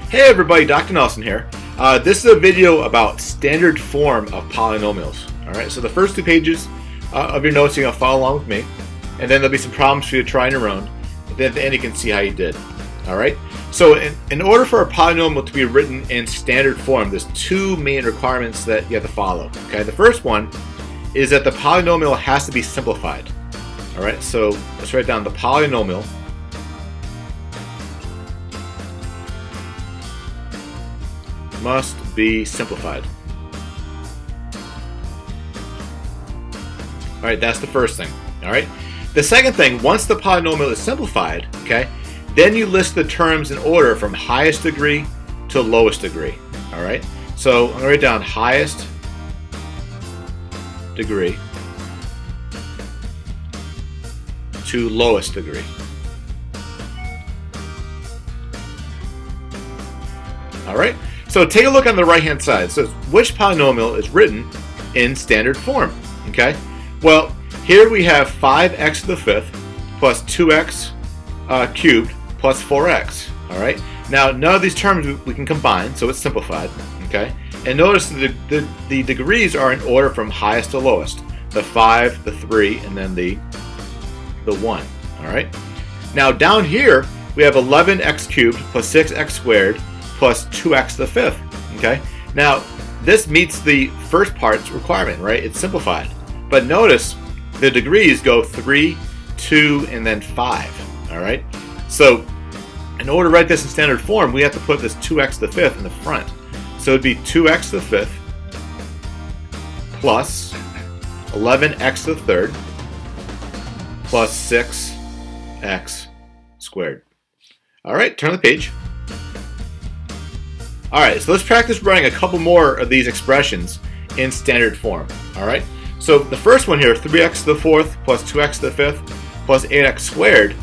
Hey everybody, Dr. Nelson here. This is a video about standard form of polynomials. Alright, so the first 2 pages of your notes, you're going to follow along with me, and then there'll be some problems for you to try on your own, and then at the end you can see how you did. Alright, so in order for a polynomial to be written in standard form, there's 2 main requirements that you have to follow. Okay, the first one is that the polynomial has to be simplified. Alright, so let's write down the polynomial must be simplified. Alright, that's the first thing. Alright, the second thing, once the polynomial is simplified, okay, then you list the terms in order from highest degree to lowest degree. Alright, so I'm going to write down highest degree to lowest degree. Alright, so take a look on the right hand side. It says which polynomial is written in standard form. Okay, well here we have 5x to the 5th plus 2x cubed plus 4x. Alright, now none of these terms we can combine, so it's simplified. Okay, and notice the degrees are in order from highest to lowest. The 5, the 3, and then the 1. Alright, now down here we have 11x cubed plus 6x squared plus 2x to the 5th. Okay, now this meets the first part's requirement, right? It's simplified. But notice the degrees go 3, 2, and then 5. Alright, so in order to write this in standard form, we have to put this 2x to the 5th in the front. So it would be 2x to the 5th plus 11x to the 3rd plus 6x squared. Alright, turn the page. Alright, so let's practice writing a couple more of these expressions in standard form. Alright, so the first one here, 3x to the 4th plus 2x to the 5th plus 8x squared,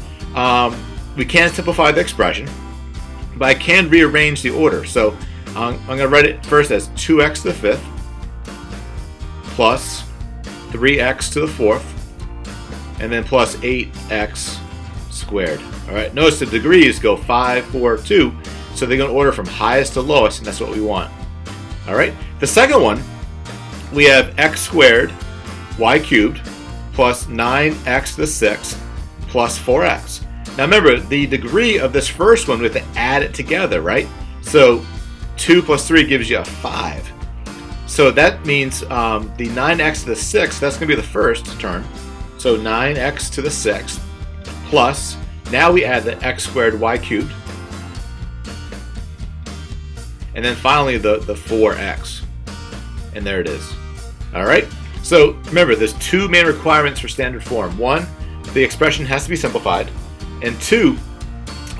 we can't simplify the expression, but I can rearrange the order. So I'm going to write it first as 2x to the 5th plus 3x to the 4th and then plus 8x squared. Alright, notice the degrees go 5, 4, 2. So they go in order from highest to lowest, and that's what we want. Alright, the second one, we have x squared y cubed plus 9x to the 6th plus 4x. Now remember, the degree of this first one, we have to add it together, right? So 2 plus 3 gives you a 5. So that means the 9x to the 6th, that's going to be the first term. So 9x to the 6th plus, now we add the x squared y cubed. And then finally the 4x. And there it is. Alright? So remember, there's 2 main requirements for standard form. 1, the expression has to be simplified. And 2,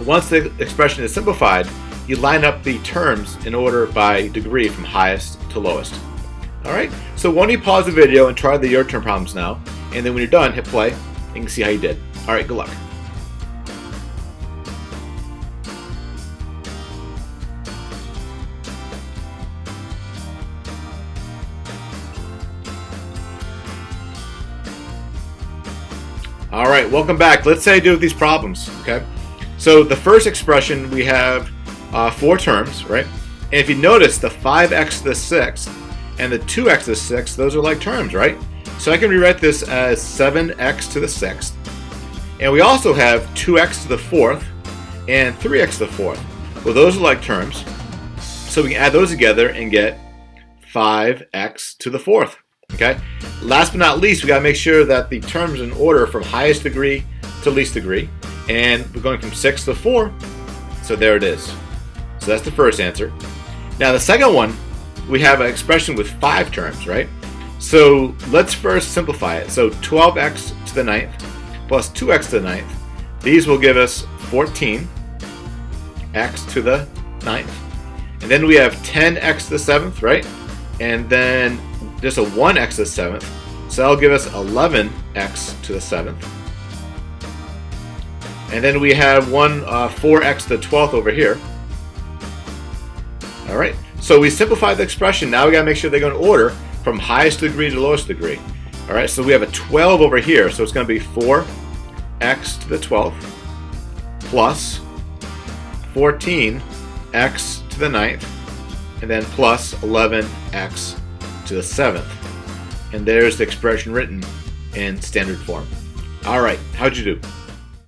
once the expression is simplified, you line up the terms in order by degree from highest to lowest. Alright? So why don't you pause the video and try the your turn problems now. And then when you're done, hit play. And you can see how you did. Alright, good luck. Alright, welcome back. Let's say I do with these problems, okay? So the first expression, we have 4 terms, right? And if you notice, the 5x to the 6th and the 2x to the 6th, those are like terms, right? So I can rewrite this as 7x to the 6th. And we also have 2x to the 4th and 3x to the 4th. Well, those are like terms. So we can add those together and get 5x to the 4th. Okay. Last but not least, we got to make sure that the terms are in order from highest degree to least degree, and we're going from 6 to 4. So there it is. So that's the first answer. Now the second one, we have an expression with 5 terms, right? So let's first simplify it. So 12x to the 9th plus 2x to the 9th. These will give us 14x to the 9th, and then we have 10x to the 7th, right? And then just a 1x to the 7th, so that'll give us 11x to the 7th. And then we have 4x to the 12th over here. Alright, so we simplified the expression. Now we gotta make sure they go in order from highest degree to lowest degree. Alright, so we have a 12 over here, so it's gonna be 4x to the 12th plus 14 x to the 9th, and then plus 11x to the 7th. And there's the expression written in standard form. All right, how'd you do?